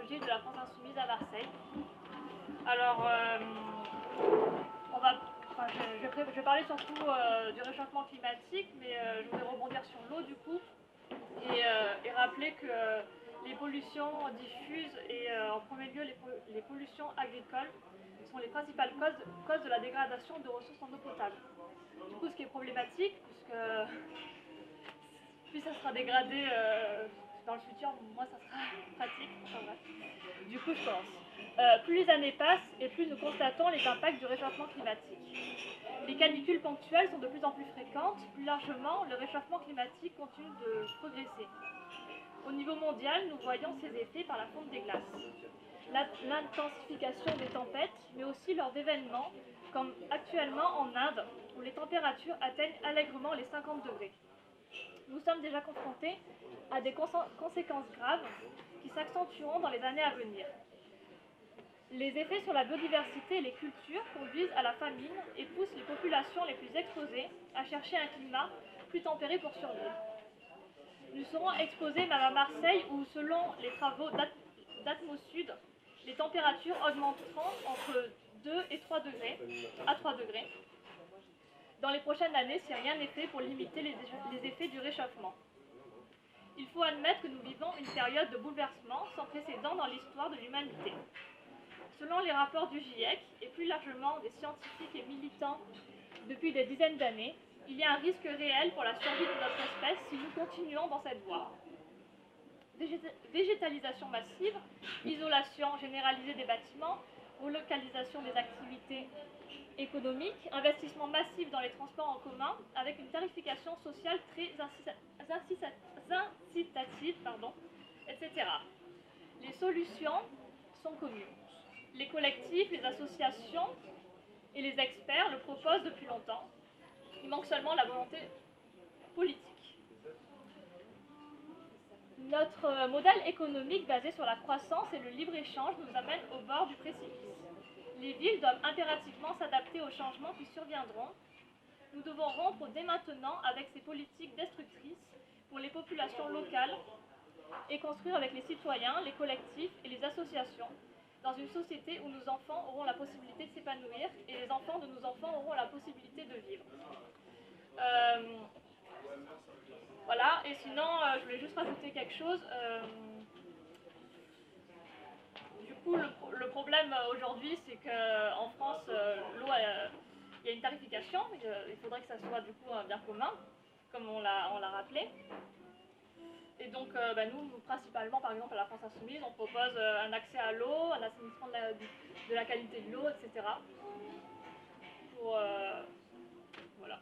pédagogique de la France Insoumise à Marseille. Alors, je vais parler surtout du réchauffement climatique, mais je voudrais rebondir sur l'eau du coup, et rappeler que les pollutions diffuses et en premier lieu les pollutions agricoles sont les principales causes de la dégradation de ressources en eau potable. Du coup, ce qui est problématique, puisque plus ça sera dégradé dans le futur, moins ça sera pratique. Enfin, bref. Du coup, je commence. Plus les années passent et plus nous constatons les impacts du réchauffement climatique. Les canicules ponctuelles sont de plus en plus fréquentes. Plus largement, le réchauffement climatique continue de progresser. Au niveau mondial, nous voyons ces effets par la fonte des glaces. L'intensification des tempêtes, mais aussi lors d'événements, comme actuellement en Inde, où les températures atteignent allègrement les 50 degrés. Nous sommes déjà confrontés à des conséquences graves qui s'accentueront dans les années à venir. Les effets sur la biodiversité et les cultures conduisent à la famine et poussent les populations les plus exposées à chercher un climat plus tempéré pour survivre. Nous serons exposés même à Marseille où, selon les travaux d'Atmosud, les températures augmenteront entre 2 et 3 degrés, à 3 degrés dans les prochaines années si rien n'est fait pour limiter les effets du réchauffement. Il faut admettre que nous vivons une période de bouleversement sans précédent dans l'histoire de l'humanité. Selon les rapports du GIEC et plus largement des scientifiques et militants depuis des dizaines d'années, il y a un risque réel pour la survie de notre espèce si nous continuons dans cette voie. Végétalisation massive, isolation généralisée des bâtiments, relocalisation des activités économiques, investissement massif dans les transports en commun avec une tarification sociale très incitative, etc. Les solutions sont communes. Les collectifs, les associations et les experts le proposent depuis longtemps. Il manque seulement la volonté politique. Notre modèle économique basé sur la croissance et le libre-échange nous amène au bord du précipice. Les villes doivent impérativement s'adapter aux changements qui surviendront. Nous devons rompre dès maintenant avec ces politiques destructrices pour les populations locales et construire avec les citoyens, les collectifs et les associations dans une société où nos enfants auront la possibilité de s'épanouir et les enfants de nos enfants auront la possibilité de vivre. Voilà, et sinon, je voulais juste rajouter quelque chose. Du coup, le problème aujourd'hui, c'est qu'en France, l'eau, il y a une tarification. Il faudrait que ça soit du coup un bien commun, comme on l'a rappelé. Et donc, nous, principalement, par exemple, à la France Insoumise, on propose un accès à l'eau, un assainissement de la qualité de l'eau, etc. Pour, voilà.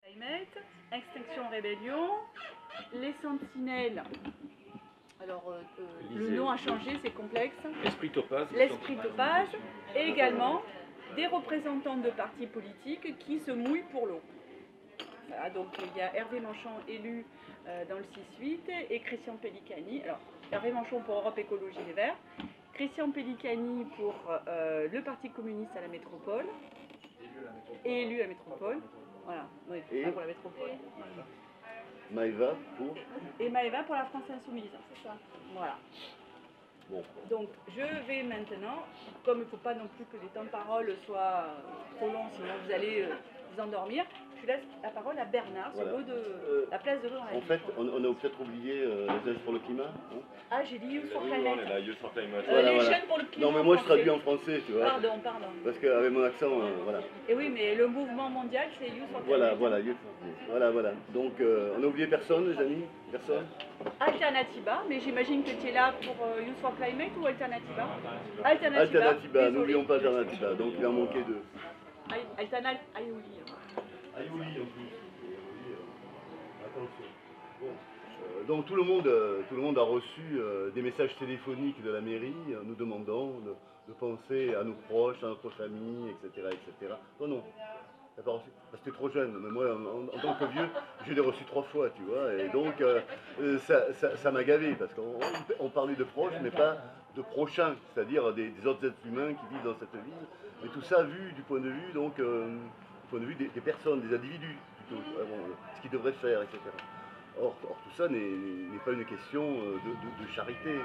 Climate, Extinction Rébellion, les Sentinelles. Alors, le nom a changé, c'est complexe. L'esprit topaz. L'esprit topaz, et également des représentants de partis politiques qui se mouillent pour l'eau. Voilà, donc il y a Hervé Manchon élu dans le 6-8 et Christian Pellicani. Alors, Hervé Manchon pour Europe Écologie Les Verts, Christian Pellicani pour le Parti communiste à la métropole, et élu à la métropole. Voilà, oui, pas pour la métropole. Maëva pour... Et Maëva pour la France Insoumise, c'est ça. Voilà. Bon. Donc, je vais maintenant, comme il ne faut pas non plus que les temps de parole soient trop longs, sinon vous allez vous endormir, je laisse la parole à Bernard sur l'eau de la place de l'eau dans la ville. En fait, on a peut-être oublié les Jeunes pour le climat. Hein. Ah, j'ai dit Youth for Climate. Voilà. Jeunes pour le climat. Non, mais moi je traduis en français, tu vois. Pardon. Parce qu'avec mon accent, voilà. Et oui, mais le mouvement mondial, c'est Youth for Climate. Voilà, Youth for Climate. Voilà. Donc, on a oublié personne, les amis? Personne? Alternativa, mais j'imagine que tu es là pour Youth for Climate ou Alternativa? Alternativa, n'oublions pas Alternativa, donc il en manquait deux. Ayouli. Ayouli en plus. Attention. Bon. Donc tout le monde a reçu des messages téléphoniques de la mairie nous demandant de penser à nos proches, à notre famille, etc. Non. T'as pas reçu? Parce que t'es trop jeune, mais moi en tant que vieux, je l'ai reçu 3 fois, tu vois, et donc ça m'a gavé, parce qu'on parlait de proches, mais pas de prochains, c'est-à-dire des autres êtres humains qui vivent dans cette ville, mais tout ça vu du point de vue, donc, du point de vue des personnes, des individus, plutôt, ce qu'ils devraient faire, etc. Or tout ça n'est pas une question de charité.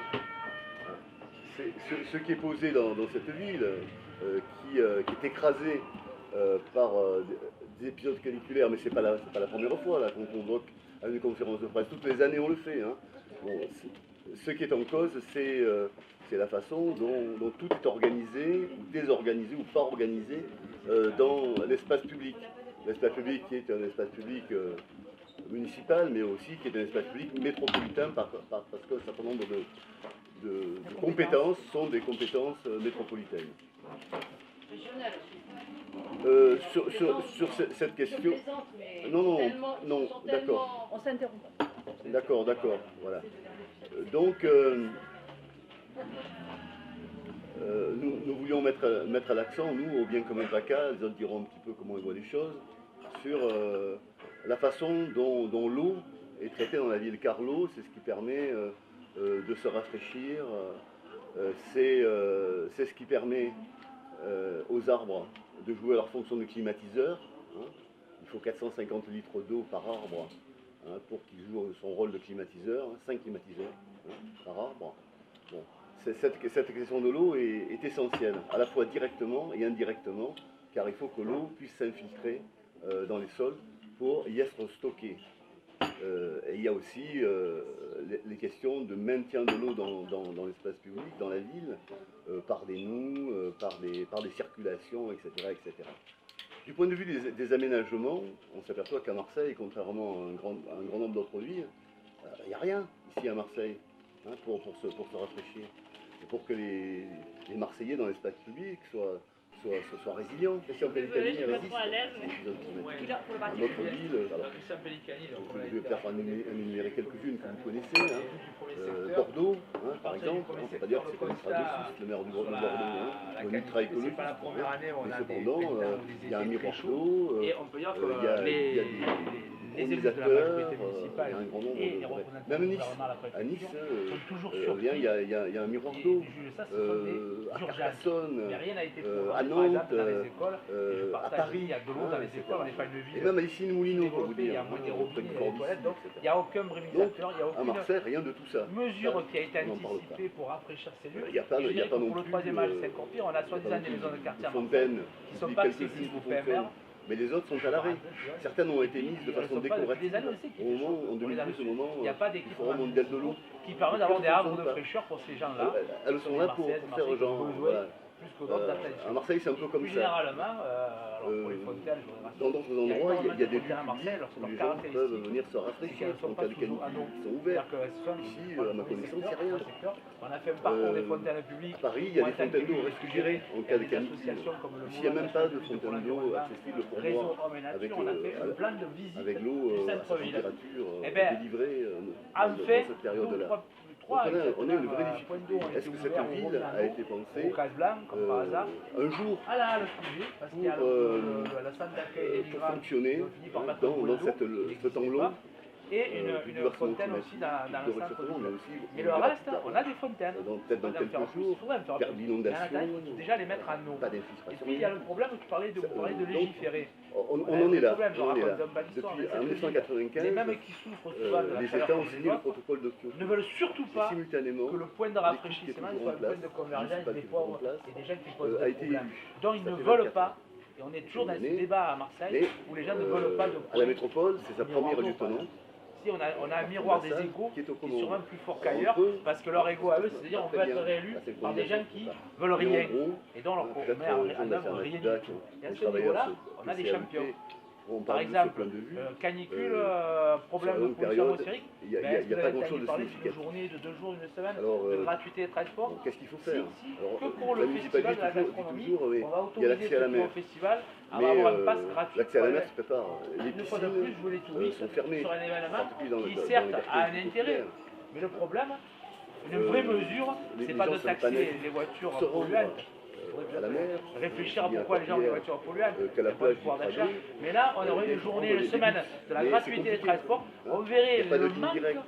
Ce qui est posé dans cette ville, qui est écrasée par des épisodes caniculaires, mais c'est pas la première fois là qu'on convoque à une conférence de presse. Toutes les années on le fait. Hein. Bon, ce qui est en cause, c'est la façon dont tout est organisé, ou désorganisé, ou pas organisé dans l'espace public. L'espace public qui est un espace public municipal, mais aussi qui est un espace public métropolitain, parce que un certain nombre de compétences sont des compétences métropolitaines. Sur cette question. Non, d'accord. On s'interrompt pas. D'accord, voilà. Donc, nous voulions mettre l'accent, nous, au bien commun PACA, les autres diront un petit peu comment ils voient les choses, sur la façon dont l'eau est traitée dans la ville, car l'eau, c'est ce qui permet de se rafraîchir, c'est ce qui permet aux arbres de jouer leur fonction de climatiseur. Hein. Il faut 450 litres d'eau par arbre pour qu'il joue son rôle de climatiseur, 5 climatiseurs par arbre. Bon. Cette question de l'eau est essentielle, à la fois directement et indirectement, car il faut que l'eau puisse s'infiltrer dans les sols pour y être stockée. Et il y a aussi les questions de maintien de l'eau dans l'espace public, dans la ville, par des noues, par des circulations, etc. Du point de vue des aménagements, on s'aperçoit qu'à Marseille, contrairement à un grand nombre d'autres villes, il n'y a rien ici à Marseille pour se rafraîchir. Et pour que les Marseillais dans l'espace public soient résilients. Christian Pellicani résiste. Notre ville, je vais peut-être en énumérer quelques-unes que vous connaissez. Bordeaux, par exemple, on ne peut pas dire que c'est comme ça le maire de Bordeaux, un ultra-écologiste. Mais cependant, il y a un miroir d'eau, il y a des organisateurs, il y a un grand nombre de... Même à Nice, il y a un miroir d'eau. À Carcassonne, à Nantes, à Paris, et même à Issy-les-Moulineaux, pour vous dire. Il n'y a aucun brémisateur, il n'y a aucune Marseille, rien de tout ça. mesure qui a été anticipée pour rafraîchir ces lieux. Il n'y a pas non pour le plus. troisième âge, c'est encore pire. On a soi-disant des maisons de quartier à Marseille qui ne sont pas accessibles au PMR. Mais les autres sont à l'arrêt. Certaines ont été mises de façon décorative. Au moment, en 2012, au moment il n'y a pas d'équipe mondial de l'eau qui permet d'avoir des arbres de fraîcheur pour ces gens-là. Elles sont là pour faire genre. plus que d'autres d'attention. À Marseille, c'est un peu comme Plus ça. généralement, alors pour les fontaines, je voudrais Dans d'autres endroits, il y a des lieux à Marseille, alors c'est où leur les gens peuvent caractéristique. venir se rafraîchir en cas de canicule, ils sont ouverts. Ici, à ma connaissance, il n'y a rien. On a fait un parcours des fontaines publiques. À Paris, il y a des fontaines d'eau réfrigérées en cas de canicule. Ici, il n'y a même pas de fontaine d'eau accessible pour boire avec on a fait un plan de visite avec l'eau du à sa centre-ville. température Eh ben, délivrée en dans fait, cette période-là. trois On a une vraie difficulté. Est-ce que cette ville a été pensée au Casblanc, comme par hasard, un jour à la halle privée, parce qu'il y a la salle d'accueil des pour migrants fonctionner qui ont fini par mettre dans un ce temps long et une fontaine aussi dans le centre-ville. Mais le reste, on a des fontaines. peut-être dans quelques jours, perte d'inondation, déjà les mettre en eau. pas Et d'infiltration. puis il y a le problème, tu parlais de légiférer. On en est là. problème, je On en est raconte là. un bel histoire, Depuis mais en c'est que 1995, les mêmes qui souffrent souvent de la les chaleur États ont comme les signé le autres protocole de Kyoto. ne veulent surtout pas Simultanément, que le point de rafraîchissement soit le point de convergence des pauvres et des gens qui posent a des été problèmes. élu. Donc ils Ça ne fait veulent 24 pas, et on est toujours dans ce débat à Marseille, Mais, où les gens ne veulent pas de à la métropole, c'est sa première lieutenant. Si on a un miroir des égaux qui est au qui est commandement. sûrement plus fort qu'ailleurs, parce que leur égo à eux, c'est-à-dire on peut être réélu par des gens qui veulent rien, et dont leur met en œuvre rien du tout. Et à ce niveau-là, on a des champions. Par exemple, canicule, problème de pollution atmosphérique, il n'y a pas grand-chose de parler d'une significatif. journée, de 2 jours, une semaine, Alors, de gratuité des transports. Qu'est-ce qu'il faut faire? Alors, Que pour le la festival de la municipalité gastronomie, dit toujours, on va il y a autoriser l'accès à la tout mer. au festival à Mais avoir un pass gratuit. l'accès à la mer se prépare. Les Une fois de piscines plus, jouer les touristes sont fermées, sur un événement particulièrement qui dans les certes quartiers a un intérêt, populaires. mais le problème, une vraie mesure, les c'est pas gens de sont taxer pas nés. les voitures Se rendre polluantes. à la mer, Réfléchir à il y a pourquoi les gens ont des Portuaire, voitures polluantes, qu'à la il y a pas plage de pouvoir du d'achat. Tradé, Mais là, on aurait une journée, une semaine de la mais gratuité c'est des compliqué. transports. On Il verrait n'y a pas de le ligne manque, directe.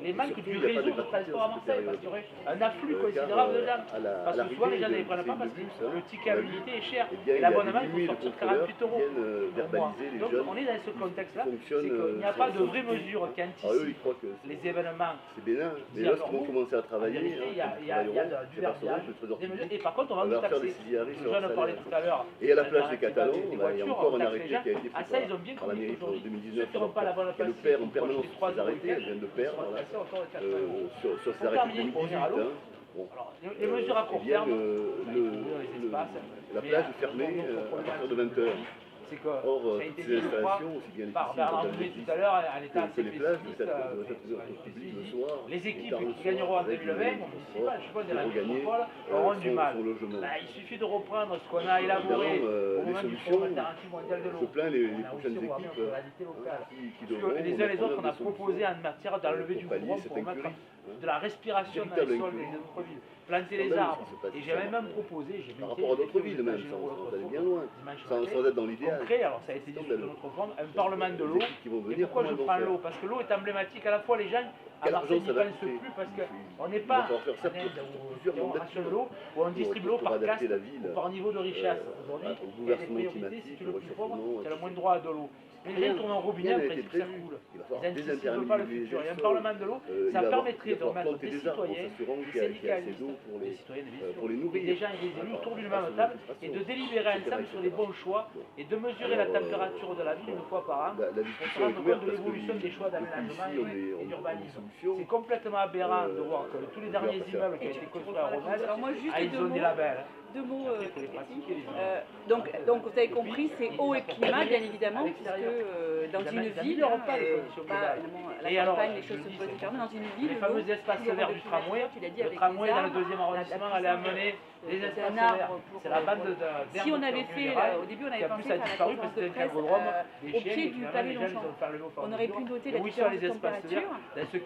les manques surtout, du il n'y a pas réseau de de transport à partir Marseille, cette parce qu'il y aurait un afflux car, considérable de gens. à Parce que l'arrivée souvent, les gens ne de les prennent pas ces parce que bus, hein, le ticket habilité est cher. eh bien, Et il y a l'abonnement, des il milliers faut de sortir contrôleurs 48 euros. qui viennent pour moi. verbaliser les Donc jeunes on est dans ce contexte-là, c'est fonctionnent, qu'il n'y a pas de sans vraies mesures qui Alors eux, ils anticipent croient que les événements. c'est bénin, mais Dire lorsqu'ils vont leur commencer à En travailler, vérité, il y a du verbiage, le trésor des mesures. public, Et par contre, on va on nous va faire taxer. des CIRI Le sur jeune leur parlait salaire. tout à l'heure. Et à la plage des l'alternative Catalans, des il y a voitures, encore on un taxe arrêté les qui a gens. été Ah pris ça, ils ont bien par la compris mairie pour aujourd'hui. 2019, Ceux qui n'ont pas la bonne qu'elle place, perd en pour permanence acheter 3 ses arrêtés, elle vient de perdre là, sur ces Pour arrêtés terminer, 2018. pour venir à l'eau, hein. Bon. Alors, les mesures à court Eh bien, terme, la plage est fermée à partir de 20h. c'est que Or, ça a toutes été ces dit, je crois, installations, aussi bien les par piscines Bernard quand Boulet elles tout existent, à l'heure, à l'état que assez les plages pessimiste, doivent être publiques le soir. les et équipes tard le qui soir, gagneront en avec 2020, le on municipal, je sais pas, de la pour regagner, métropole, auront du mal. son logement. Bah, il suffit de reprendre ce qu'on a élaboré Évidemment, au les moment du solutions, Forum alternatif mondial de Je l'eau. plains les On a prochaines aussi remis équipes notre réalité locale. qui Parce devront que les uns et les autres, on a mettre en œuvre des proposé en matière d'enlever du pour pallier goudron cette pour mettre incurie, de la respiration dans les véritable sols des incurie. autres villes, planter les Scandaleux arbres. ce qui se passe Et ici, j'avais à même Marseille. proposé, j'ai par rapport à d'autres villes même, sans aller bien loin, sans être dans l'idéal. concret, alors ça a été dit sur notre forum, un parlement de l'eau. Les équipes qui vont Et venir, pourquoi je comment elles vont prends faire l'eau? Parce que l'eau est emblématique à la fois les gens à Quel Marseille argent ça n'y va pensent coûter? plus parce qu'on n'est Il pas va falloir faire ça en Inde pour où plusieurs on mandats rationne de l'eau, où on distribue l'eau pour par adapter caste la ville, ou par niveau de richesse. Aujourd'hui, au il y a des bouleversement priorités, si climatique, tu es le au plus pauvre, réchauffement, tu as le etc. moins droit à de l'eau. Mais les gens tournent en robinet, Rien en n'a été principe ça prévu. coule. Il va falloir Ils n'anticipent pas le futur. Et un sols. parlement de l'eau, Il ça va permettrait de falloir remettre planter des des arbres en citoyens, s'assurant des qu'il y a assez syndicalistes, d'eau des citoyennes bien sûr, pour les et nourrir. des gens et des élus autour d'une même table et de délibérer ensemble sur les bons choix et de mesurer la température de la ville une fois par an La pour se discussion rendre est ouverte compte de parce que l'évolution des choix d'aménagement ici, et on a d'urbanisme. des solutions. C'est complètement aberrant de voir que tous les derniers immeubles qui ont été construits à Ronald, Alors moi, juste ils ont deux des mots. labels. Deux mots. Il faut les pratiquer, les immeubles. Donc vous avez compris, c'est eau et climat, bien évidemment, puisque dans une ville, pas les conditions pas globales. évidemment, à la Et alors, campagne, les je choses le se dis, posent c'est différemment. Dans une ville, Les fameux espaces verts du tramway, le tramway dans le deuxième arrondissement allait amener des espaces verts. C'est la bande d'herbes. Si on avait fait, au début, on avait pensé faire la disparu parce conférence que de c'était presse un vélodrome, au pied du palais Longchamp. On aurait pu noter la différence de température.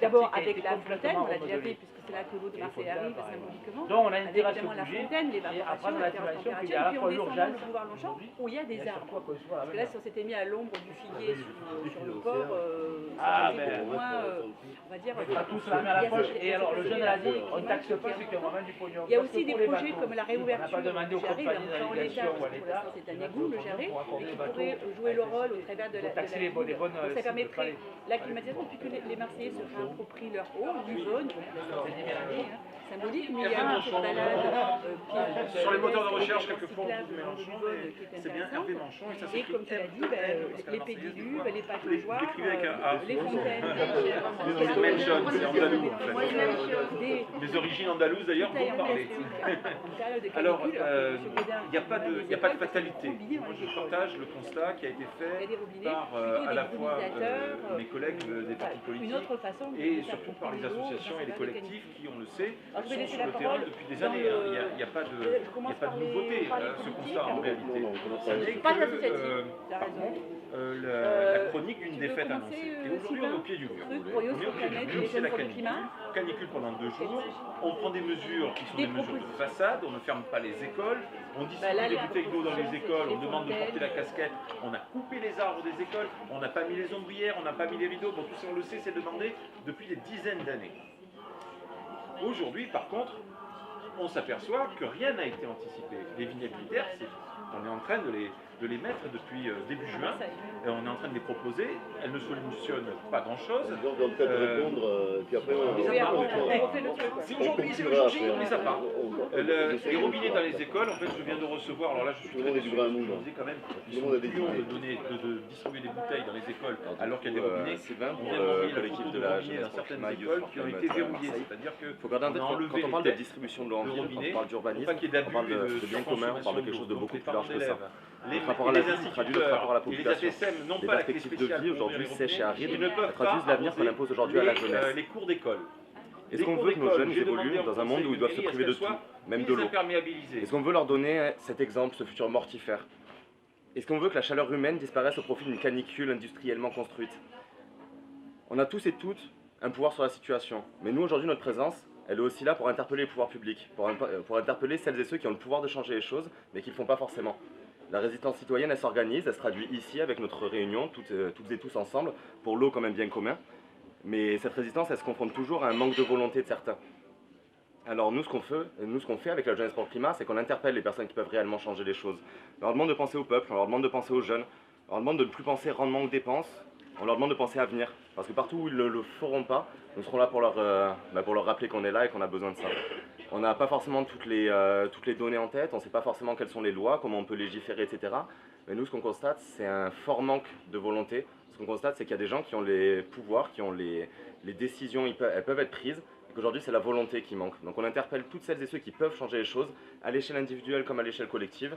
D'abord avec la fontaine, on l'a déjà fait puisque c'est là que l'eau de Marseille arrive symboliquement. Donc on a Avec intérêt à se évidemment la bouger fontaine, et apprendre l'évaporation, la la différence de situation qu'il y température, a à et la puis fois on descend dans l'urgence le boulevard Longchamp où il y a des arbres. Parce que là, si on s'était mis à l'ombre du figuier sur le port, ça aurait été beaucoup moins, on va dire. On mettra tous la main à la poche. Et alors le jeune l'a dit, on ne taxe pas ceux qui ont vraiment du pognon. Il y a aussi des projets comme la On n'a réouverture pas demandé aux du Jarret, compagnies dans l'état, d'aviation ou à parce que pour l'État. l'instant c'est un égout le Jarret, et qui pourrait jouer le rôle au travers de la taxer les bonnes Donc ça permettrait la climatisation, puisque les Marseillais se réapproprient leur eau, l'Yvonne, symbolique, mais il y a cette balade sur les moteurs de recherche, quelques fois, cyclable on trouve Mélenchon, dans le Vivonne, mais qui est c'est bien Hervé intéressante. Manchon, et ça Et s'écrit comme tu l'as dit, les pédilubes, les pataugeoires, les fontaines, c'est Mention, c'est andalou en fait. Mes origines andalouses d'ailleurs, vous parlez. Alors, il n'y a pas de fatalité. Moi, je partage le constat qui a été fait par à la fois mes collègues des partis politiques et surtout par les associations et les collectifs qui, on le sait, sont sur le terrain depuis des années. Il n'y a pas de nouveauté à ce constat en réalité. La chronique d'une défaite annoncée. Et aujourd'hui, on est au pied du mur. On est au pied du mur, c'est la canicule. Canicule pendant 2 jours. On prend des mesures qui sont des mesures de façade. On ne ferme pas les écoles. On distribue des bouteilles d'eau dans les écoles. On demande de porter la casquette. On a coupé les arbres des écoles. On n'a pas mis les ombrières. On n'a pas mis les rideaux. Bon, tout ça, on le sait, c'est demandé depuis des dizaines d'années. Aujourd'hui, par contre, on s'aperçoit que rien n'a été anticipé. Les vignettes militaires, on est en train de les mettre depuis début juin, et on est en train de les proposer. Elles ne solutionnent pas grand-chose. On doit peut-être répondre, puis après si aujourd'hui c'est le jour J, on les a pas. Les robinets dans les écoles, en fait, je viens de recevoir, alors là je suis très déçu, je me disais quand même, ils sont pions de distribuer des bouteilles dans les écoles, alors qu'il y a des robinets. On vient d'envoyer la photo de robinets dans certaines écoles qui ont été verrouillés, c'est-à-dire que quand on parle de distribution de l'eau en ville, quand on parle d'urbanisme, on parle de bien commun, on parle de quelque chose de beaucoup plus large que ça. Les rapport à la vie traduit le rapport à la population. Les perspectives de vie aujourd'hui sèches et arides traduisent l'avenir qu'on impose aujourd'hui à la jeunesse. Les cours d'école. Est-ce qu'on veut que nos jeunes évoluent dans un monde où ils doivent se priver de tout, même de l'eau? Est-ce qu'on veut leur donner cet exemple, ce futur mortifère? Est-ce qu'on veut que la chaleur humaine disparaisse au profit d'une canicule industriellement construite? On a tous et toutes un pouvoir sur la situation, mais nous aujourd'hui notre présence, elle est aussi là pour interpeller les pouvoirs publics, pour interpeller celles et ceux qui ont le pouvoir de changer les choses, mais qui ne le font pas forcément. La résistance citoyenne, elle s'organise, elle se traduit ici avec notre réunion, toutes et tous ensemble, pour l'eau comme un bien commun. Mais cette résistance, elle se confronte toujours à un manque de volonté de certains. Alors nous, ce qu'on fait avec la jeunesse pour le climat, c'est qu'on interpelle les personnes qui peuvent réellement changer les choses. On leur demande de penser au peuple, on leur demande de penser aux jeunes, on leur demande de ne plus penser rendement ou dépenses, on leur demande de penser avenir. Parce que partout où ils ne le feront pas, nous serons là pour leur rappeler qu'on est là et qu'on a besoin de ça. On n'a pas forcément toutes les données en tête, on ne sait pas forcément quelles sont les lois, comment on peut légiférer, etc. Mais nous, ce qu'on constate, c'est un fort manque de volonté. Ce qu'on constate, c'est qu'il y a des gens qui ont les pouvoirs, qui ont les décisions, elles peuvent être prises, et qu'aujourd'hui, c'est la volonté qui manque. Donc on interpelle toutes celles et ceux qui peuvent changer les choses, à l'échelle individuelle comme à l'échelle collective,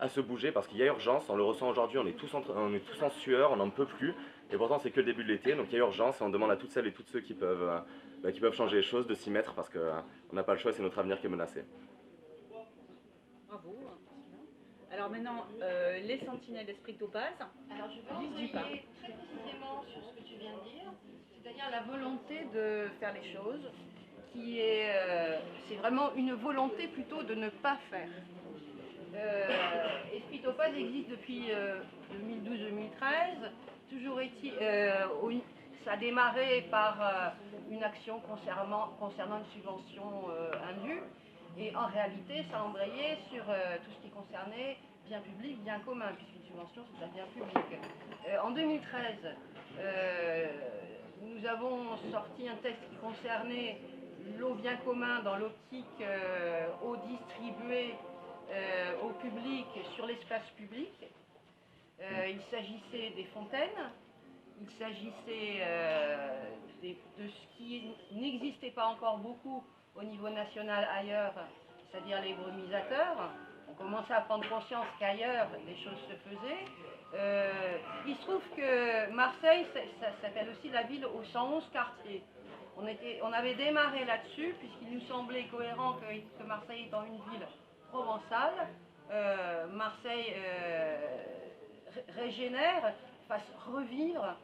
à se bouger, parce qu'il y a urgence, on le ressent aujourd'hui, on est tous en sueur, on n'en peut plus, et pourtant c'est que le début de l'été, donc il y a urgence, et on demande à toutes celles et tous ceux qui peuvent changer les choses de s'y mettre, parce qu'on n'a pas le choix, c'est notre avenir qui est menacé. Bravo. Alors maintenant, les sentinelles d'esprit topaz. Alors je veux revenir très précisément sur ce que tu viens de dire, c'est-à-dire la volonté de faire les choses, qui est, c'est vraiment une volonté plutôt de ne pas faire. Esprit topaz existe depuis 2012-2013, toujours ça a démarré par une action concernant une subvention indue. Et en réalité, ça a embrayé sur tout ce qui concernait bien public, bien commun, puisqu'une subvention, c'est un bien public. En 2013, nous avons sorti un texte qui concernait l'eau bien commun dans l'optique eau distribuée au public sur l'espace public. Il s'agissait des fontaines, il s'agissait de ce qui n'existait pas encore beaucoup au niveau national ailleurs, c'est-à-dire les brumisateurs. On commençait à prendre conscience qu'ailleurs, des choses se faisaient. Il se trouve que Marseille, ça s'appelle aussi la ville aux 111 quartiers. On avait démarré là-dessus, puisqu'il nous semblait cohérent que Marseille étant une ville provençale, Marseille régénère, fasse revivre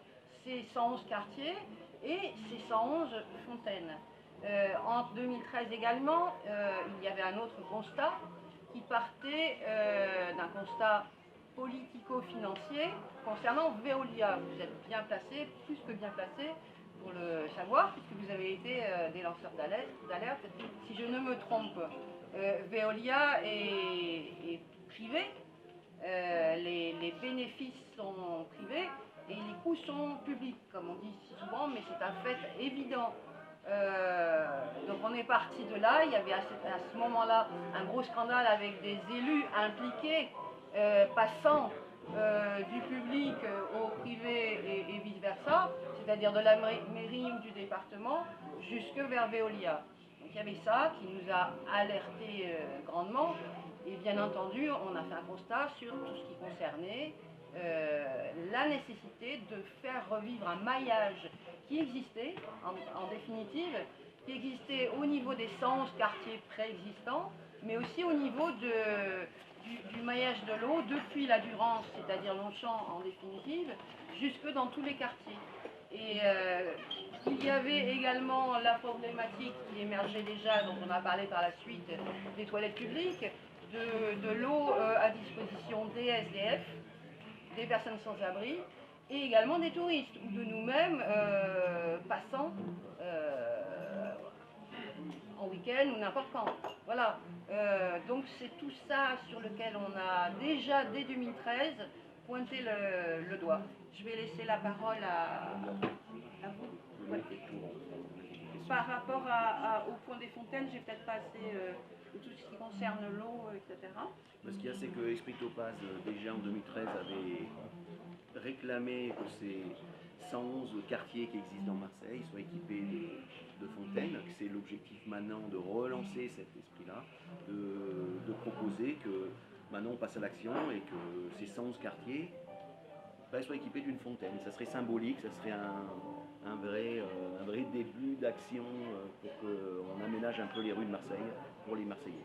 ces 111 quartiers et ces 111 fontaines. En 2013 également, il y avait un autre constat qui partait d'un constat politico-financier concernant Veolia. Vous êtes bien placé, plus que bien placé pour le savoir, puisque vous avez été des lanceurs d'alerte, si je ne me trompe. Veolia est privé, les bénéfices sont privés et les coûts sont publics, comme on dit si souvent, mais c'est un fait évident. Donc on est parti de là. Il y avait à ce moment-là un gros scandale avec des élus impliqués, passant du public au privé et vice-versa, c'est-à-dire de la mairie ou du département jusque vers Veolia. Donc il y avait ça qui nous a alertés grandement. Et bien entendu, on a fait un constat sur tout ce qui concernait la nécessité de faire revivre un maillage qui existait, en définitive, qui existait au niveau des 111 quartiers préexistants, mais aussi au niveau du maillage de l'eau depuis la Durance, c'est-à-dire Longchamp en définitive, jusque dans tous les quartiers. Et il y avait également la problématique qui émergeait déjà, dont on a parlé par la suite, des toilettes publiques, de l'eau à disposition des SDF, des personnes sans abri, et également des touristes, ou de nous-mêmes passant en week-end ou n'importe quand. Voilà. Donc c'est tout ça sur lequel on a déjà, dès 2013, pointé le doigt. Je vais laisser la parole à vous. Ouais. Par rapport au point des fontaines, j'ai peut-être pas assez tout ce qui concerne l'eau, etc. Ce qu'il y a, c'est que Esprit Topaz, déjà en 2013, avait réclamé que ces 111 quartiers qui existent dans Marseille soient équipés de fontaines. C'est l'objectif maintenant de relancer cet esprit-là, de proposer que maintenant on passe à l'action et que ces 111 quartiers soient équipés d'une fontaine. Ça serait symbolique, ça serait un vrai début d'action pour qu'on aménage un peu les rues de Marseille pour les Marseillais.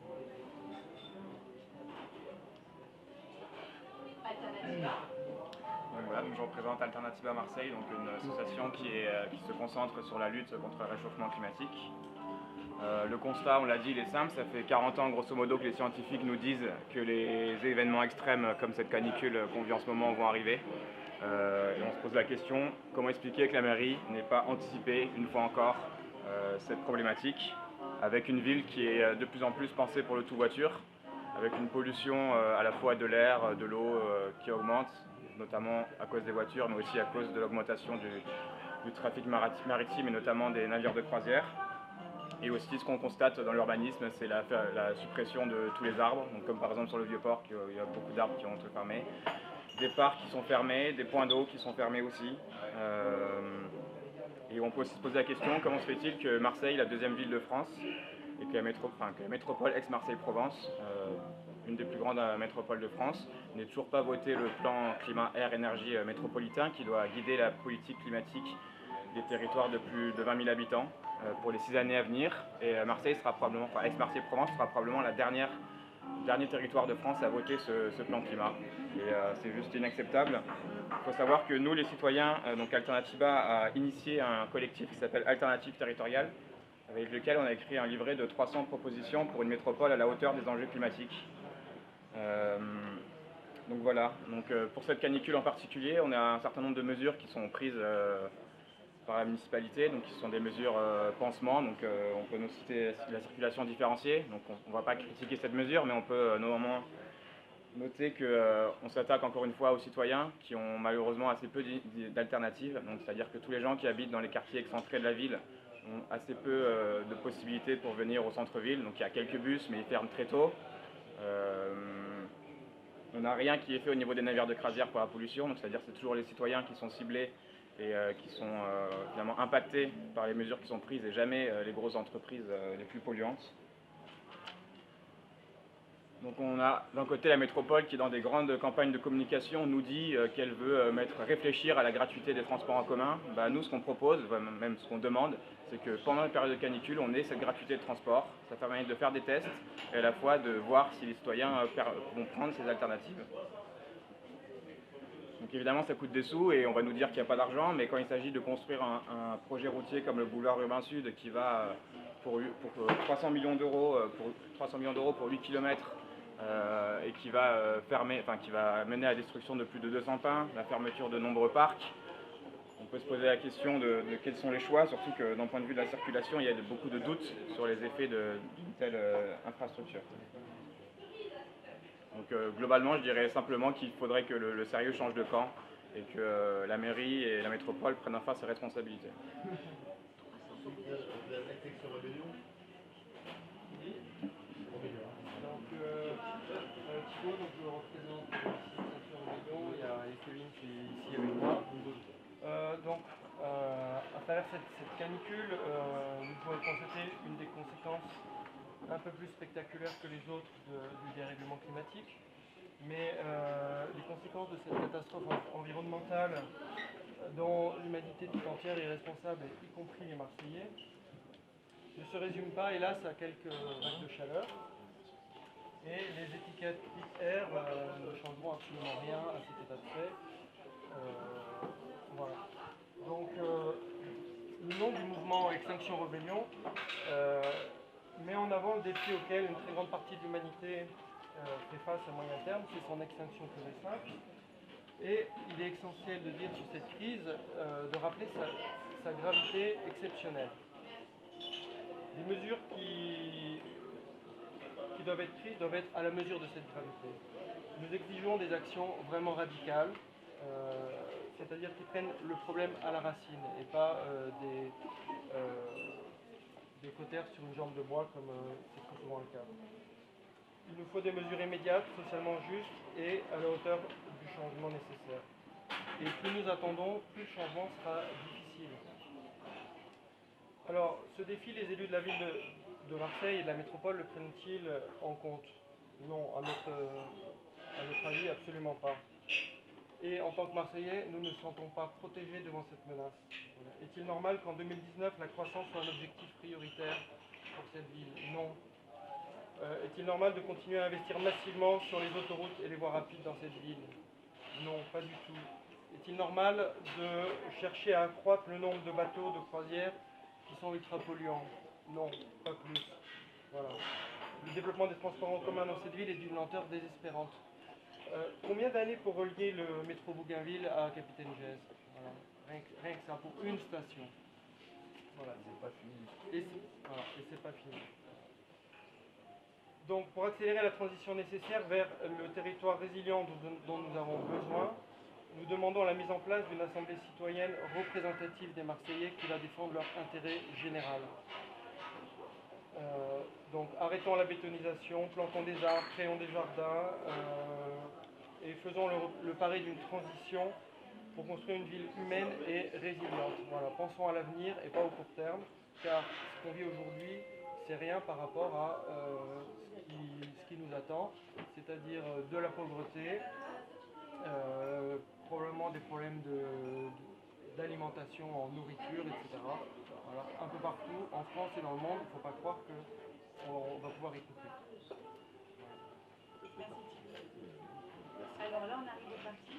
Voilà, donc je représente Alternativa Marseille, donc une association qui se concentre sur la lutte contre le réchauffement climatique. Le constat, on l'a dit, il est simple, ça fait 40 ans grosso modo que les scientifiques nous disent que les événements extrêmes comme cette canicule qu'on vit en ce moment vont arriver. Et on se pose la question, comment expliquer que la mairie n'ait pas anticipé, une fois encore, cette problématique, avec une ville qui est de plus en plus pensée pour le tout-voiture, avec une pollution à la fois de l'air, de l'eau qui augmente, notamment à cause des voitures, mais aussi à cause de l'augmentation du trafic maritime et notamment des navires de croisière. Et aussi ce qu'on constate dans l'urbanisme, c'est la suppression de tous les arbres, donc comme par exemple sur le Vieux-Port, il y a beaucoup d'arbres qui ont été fermés, des parcs qui sont fermés, des points d'eau qui sont fermés aussi. Et on peut aussi se poser la question, comment se fait-il que Marseille, la deuxième ville de France, et que la métropole ex-Marseille-Provence, une des plus grandes métropoles de France, n'ait toujours pas voté le plan climat-air-énergie métropolitain qui doit guider la politique climatique des territoires de plus de 20 000 habitants pour les 6 années à venir. Et Marseille sera probablement, ex-Marseille-Provence sera probablement le dernier territoire de France à voter ce plan climat. Et c'est juste inacceptable. Il faut savoir que nous, les citoyens, donc Alternativa a initié un collectif qui s'appelle Alternative Territoriale, avec lequel on a écrit un livret de 300 propositions pour une métropole à la hauteur des enjeux climatiques. Donc voilà, pour cette canicule en particulier, on a un certain nombre de mesures qui sont prises par la municipalité, donc qui sont des mesures pansement, donc on peut nous citer la circulation différenciée, donc on ne va pas critiquer cette mesure, mais on peut néanmoins noter qu'on s'attaque encore une fois aux citoyens qui ont malheureusement assez peu d'alternatives, donc c'est-à-dire que tous les gens qui habitent dans les quartiers excentrés de la ville ont assez peu de possibilités pour venir au centre-ville, donc il y a quelques bus, mais ils ferment très tôt. On n'a rien qui est fait au niveau des navires de croisière pour la pollution, donc c'est-à-dire que c'est toujours les citoyens qui sont ciblés et qui sont finalement impactés par les mesures qui sont prises et jamais les grosses entreprises les plus polluantes. Donc on a d'un côté la métropole qui dans des grandes campagnes de communication nous dit qu'elle veut réfléchir à la gratuité des transports en commun. Nous ce qu'on propose, même ce qu'on demande, c'est que pendant la période de canicule on ait cette gratuité de transport. Ça permet de faire des tests et à la fois de voir si les citoyens vont prendre ces alternatives. Donc évidemment ça coûte des sous et on va nous dire qu'il n'y a pas d'argent, mais quand il s'agit de construire un projet routier comme le boulevard urbain sud qui va pour 300 millions d'euros pour 8 km et qui va mener à la destruction de plus de 200 pins, la fermeture de nombreux parcs, on peut se poser la question de quels sont les choix, surtout que d'un point de vue de la circulation, il y a beaucoup de doutes sur les effets d'une telle infrastructure. Donc globalement, je dirais simplement qu'il faudrait que le sérieux change de camp et que la mairie et la métropole prennent enfin ses responsabilités. l'extinction rébellion. Donc, Thibaut, donc, je représente l'extinction rébellion. Il y a Kevin qui est ici avec moi. À travers cette canicule, nous pouvons constater une des conséquences un peu plus spectaculaires que les autres du dérèglement climatique. Mais les conséquences de cette catastrophe environnementale dont l'humanité tout entière est responsable, y compris les Marseillais, ne se résument pas, hélas, à quelques vagues de chaleur. Et les étiquettes XR ne changeront absolument rien à cet état de fait. Voilà. Donc, le nom du mouvement Extinction Rebellion met en avant le défi auquel une très grande partie de l'humanité fait face à moyen terme, c'est son extinction pure et simple. Et il est essentiel de dire sur cette crise, de rappeler sa gravité exceptionnelle. Les mesures qui doivent être prises doivent être à la mesure de cette gravité. Nous exigeons des actions vraiment radicales, c'est-à-dire qui prennent le problème à la racine et pas des cautères sur une jambe de bois comme c'est très souvent le cas. Il nous faut des mesures immédiates, socialement justes et à la hauteur du changement nécessaire. Et plus nous attendons, plus le changement sera difficile. Alors, ce défi, les élus de la ville de Marseille et de la métropole le prennent-ils en compte? Non, à notre avis, absolument pas. Et en tant que Marseillais, nous ne nous sentons pas protégés devant cette menace. Voilà. Est-il normal qu'en 2019, la croissance soit un objectif prioritaire pour cette ville? Non. Est-il normal de continuer à investir massivement sur les autoroutes et les voies rapides dans cette ville? Non, pas du tout. Est-il normal de chercher à accroître le nombre de bateaux de croisière qui sont ultra polluants? Non, pas plus. Voilà. Le développement des transports en commun dans cette ville est d'une lenteur désespérante. Combien d'années pour relier le métro Bougainville à Capitaine Gèze? Voilà. Rien que ça, pour une station. Voilà. C'est pas fini. Et c'est pas fini. Donc, pour accélérer la transition nécessaire vers le territoire résilient dont nous avons besoin, nous demandons la mise en place d'une assemblée citoyenne représentative des Marseillais qui va défendre leur intérêt général. Donc, arrêtons la bétonisation, plantons des arbres, créons des jardins et faisons le pari d'une transition pour construire une ville humaine et résiliente. Voilà, pensons à l'avenir et pas au court terme, car ce qu'on vit aujourd'hui, c'est rien par rapport à ce qui nous attend, c'est-à-dire de la pauvreté, probablement des problèmes d'alimentation en nourriture, etc. Voilà, un peu partout, en France et dans le monde, il ne faut pas croire qu'on va pouvoir y couper. Alors là, on arrive au parti.